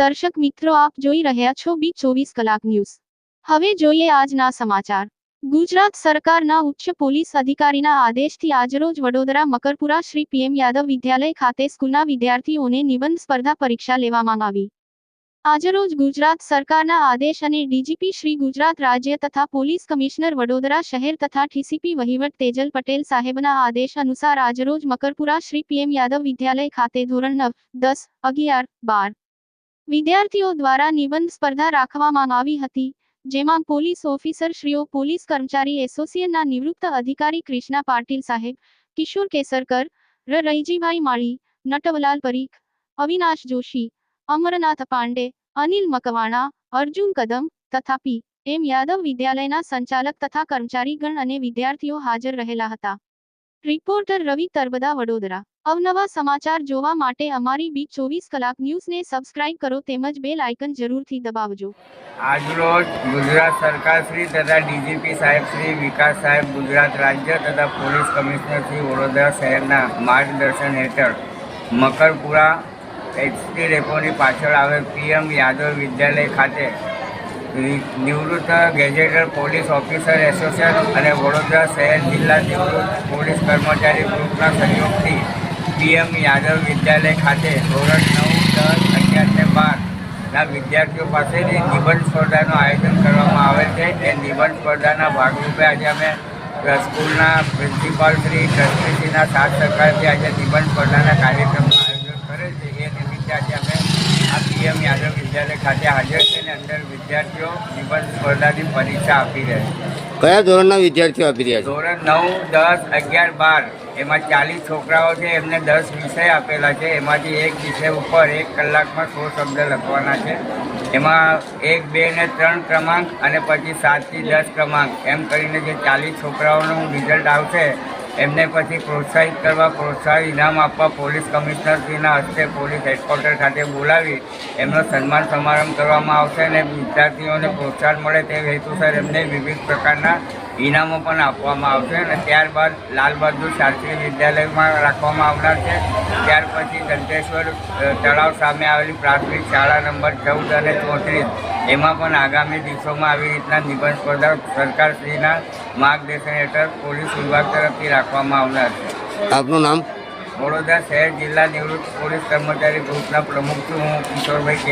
દર્શક મિત્રો, આપ જોઈ રહ્યા છો B24 કલાક ન્યૂઝ। હવે જોઈએ આજના સમાચાર। ગુજરાત સરકારના ઉચ્ચ પોલીસ અધિકારીના આદેશથી આજરોજ વડોદરા મકરપુરા શ્રી PM યાદવ વિદ્યાલય ખાતે સ્કૂલના વિદ્યાર્થીઓને નિબંધ સ્પર્ધા પરીક્ષા લેવામાં આવી। આજરોજ ગુજરાત સરકારના આદેશ અને ડીજીપી શ્રી ગુજરાત રાજ્ય તથા પોલીસ કમિશનર વડોદરા શહેર તથા ટીસીપી વહીવટ તેજલ પટેલ સાહેબના આદેશ અનુસાર આજરોજ મકરપુરા શ્રી PM યાદવ વિદ્યાલય ખાતે ધોરણ 9, 10, 11, 12 વિદ્યાર્થીઓ દ્વારા નિબંધ સ્પર્ધા રાખવામાં આવી હતી, જેમાં પોલીસ ઓફિસર શ્રીઓ, પોલીસ કર્મચારી એસોસિએશનના નિવૃત્ત અધિકારી કૃષ્ણા પાટીલ સાહેબ, કિશોર કેસરકર, રૈજીભાઈ માળી, નટવલાલ પરીખ, અવિનાશ જોશી, અમરનાથ પાંડે, અનિલ મકવાણા, અર્જુન કદમ તથા PM યાદવ વિદ્યાલયના સંચાલક તથા કર્મચારીગણ અને વિદ્યાર્થીઓ હાજર રહેલા હતા। રિપોર્ટર રવિ તરબદા, વડોદરા। અવનવા સમાચાર જોવા માટે અમારી B24 કલાક ન્યૂઝને સબસ્ક્રાઇબ કરો તેમજ બેલ આઇકન જરૂરથી દબાવજો। આજરોજ ગુજરાત સરકાર શ્રી તથા ડીજીપી સાહેબ શ્રી વિકાસ સાહેબ ગુજરાત રાજ્ય તથા પોલીસ કમિશનર શ્રી વડોદરા શહેરના માર્ગદર્શન હેઠળ મકરપુરા એસટી ડેપોની પાછળ આવેલ PM યાદવ વિદ્યાલય ખાતે નિવૃત્ત ગેજેટર પોલીસ ઓફિસર એસોસિએશન અને વડોદરા શહેર જિલ્લા નિવૃત્ત પોલીસ કર્મચારી ગ્રુપના સહયોગથી PM યાદવ વિદ્યાલય ખાતે ધોરણ 9, 10, 11 ને 12ના વિદ્યાર્થીઓ પાસેથી નિબંધ સ્પર્ધાનું આયોજન કરવામાં આવેલ છે। એ નિબંધ સ્પર્ધાના ભાગરૂપે આજે અમે સ્કૂલના પ્રિન્સિપાલ શ્રી ટ્રસ્ટીશ્રીના સાથ સહકારથી આજે નિબંધ સ્પર્ધાના કાર્યક્રમનું આયોજન કરેલ છે। એ નિમિત્તે આજે અમે આ PM યાદવ વિદ્યાલય ખાતે હાજર છે અને અંદર વિદ્યાર્થીઓ નિબંધ સ્પર્ધાની પરીક્ષા આપી રહ્યા છે। કયા ધોરણના વિદ્યાર્થીઓ આપી રહ્યા છે? ધોરણ 9, 10, 11, 12 એમાં 40 છોકરાઓ છે। એમને 10 વિષય આપેલા છે। એમાંથી એક વિષય ઉપર 1 કલાકમાં 100 શબ્દ લખવાના છે। એમાં 1, 2 ને 3 ક્રમાંક અને પછી 7 થી 10 ક્રમાંક એમ કરીને જે 40 છોકરાઓનું રિઝલ્ટ આવશે એમને પછી પ્રોત્સાહિત કરવા, પ્રોત્સાહન ઇનામ આપવા પોલીસ કમિશનરશ્રીના હસ્તે પોલીસ હેડક્વાર્ટર ખાતે બોલાવી એમનો સન્માન સમારંભ કરવામાં આવશે અને વિદ્યાર્થીઓને પ્રોત્સાહન મળે તે હેતુસર એમને વિવિધ પ્રકારના ઇનામો પણ આપવામાં આવશે અને ત્યારબાદ લાલ બહાદુર શાસ્ત્રી વિદ્યાલયમાં રાખવામાં આવનાર છે। ત્યાર પછી દંતેશ્વર તળાવ સામે આવેલી પ્રાથમિક શાળા નંબર 14 અને 34 એમાં પણ આગામી દિવસોમાં આવી રીતના નિબંધ સ્પર્ધા સરકારશ્રીના માર્ગદર્શન હેઠળ પોલીસ વિભાગ તરફથી રાખવામાં આવનાર છે। આપનું નામ? વડોદરા શહેર જિલ્લા નિવૃત્ત પોલીસ કર્મચારી ગ્રુપના પ્રમુખ છું હું, કિશોરભાઈ કેસર।